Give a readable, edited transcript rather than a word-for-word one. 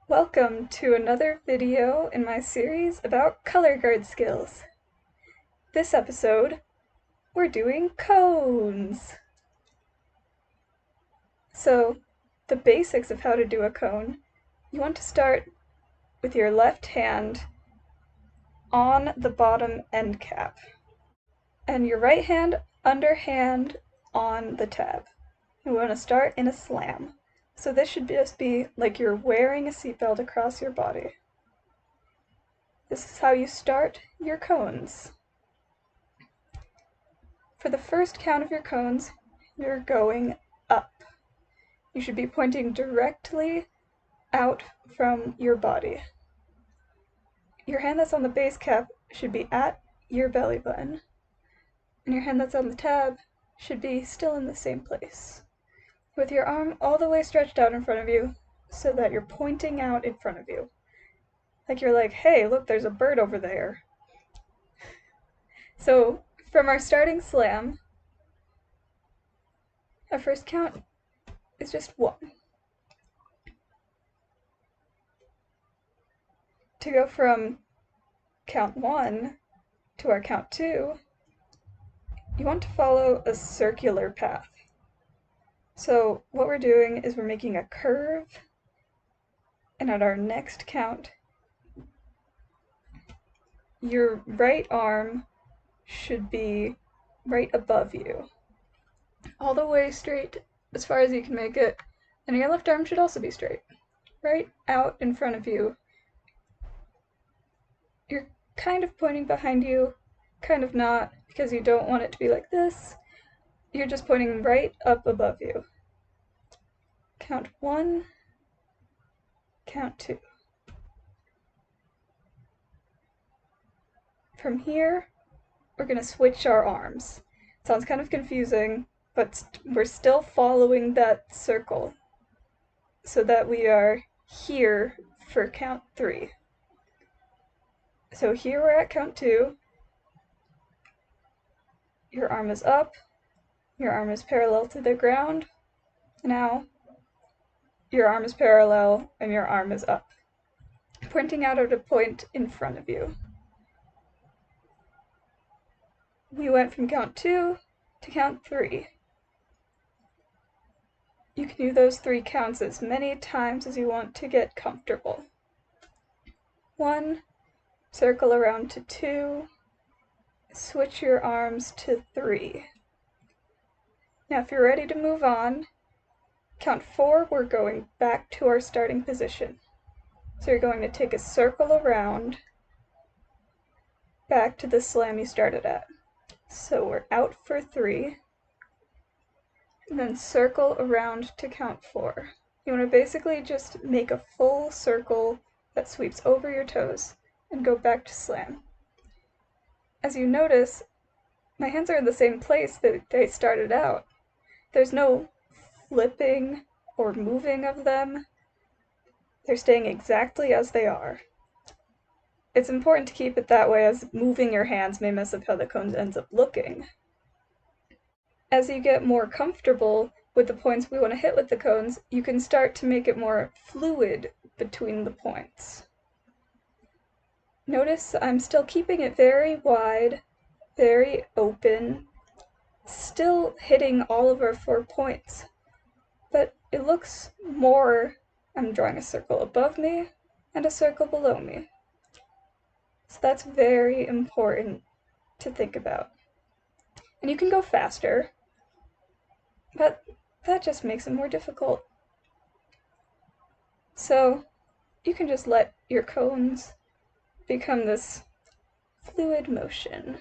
Welcome to another video in my series about color guard skills. This episode, we're doing cones. So, the basics of how to do a cone, you want to start with your left hand on the bottom end cap, and your right hand underhand on the tab. You want to start in a slam. So this should just be like you're wearing a seatbelt across your body. This is how you start your cones. For the first count of your cones, you're going up. You should be pointing directly out from your body. Your hand that's on the base cap should be at your belly button, and your hand that's on the tab should be still in the same place, with your arm all the way stretched out in front of you so that you're pointing out in front of you. Like you're like, hey, look, there's a bird over there. So from our starting slam, our first count is just 1. To go from count 1 to our count 2, you want to follow a circular path. So what we're doing is we're making a curve, and at our next count, your right arm should be right above you, all the way straight as far as you can make it, and your left arm should also be straight, right out in front of you. You're kind of pointing behind you, kind of not, because you don't want it to be like this. You're just pointing right up above you. Count 1, count 2. From here, we're going to switch our arms. Sounds kind of confusing, but we're still following that circle so that we are here for count 3. So here we're at count 2. Your arm is up, your arm is parallel to the ground. Now, your arm is parallel and your arm is up, pointing out at a point in front of you. We went from count 2 to count 3. You can do those 3 counts as many times as you want to get comfortable. 1, circle around to 2, switch your arms to 3. Now if you're ready to move on, count 4, we're going back to our starting position. So you're going to take a circle around back to the slam you started at. So we're out for 3, and then circle around to count 4. You want to basically just make a full circle that sweeps over your toes and go back to slam. As you notice, my hands are in the same place that they started out. There's no flipping or moving of them. They're staying exactly as they are. It's important to keep it that way, as moving your hands may mess up how the cone ends up looking. As you get more comfortable with the points we want to hit with the cones, you can start to make it more fluid between the points. Notice I'm still keeping it very wide, very open, still hitting all of our 4 points, but it looks more, I'm drawing a circle above me and a circle below me. So that's very important to think about. And you can go faster, but that just makes it more difficult. So you can just let your cones become this fluid motion.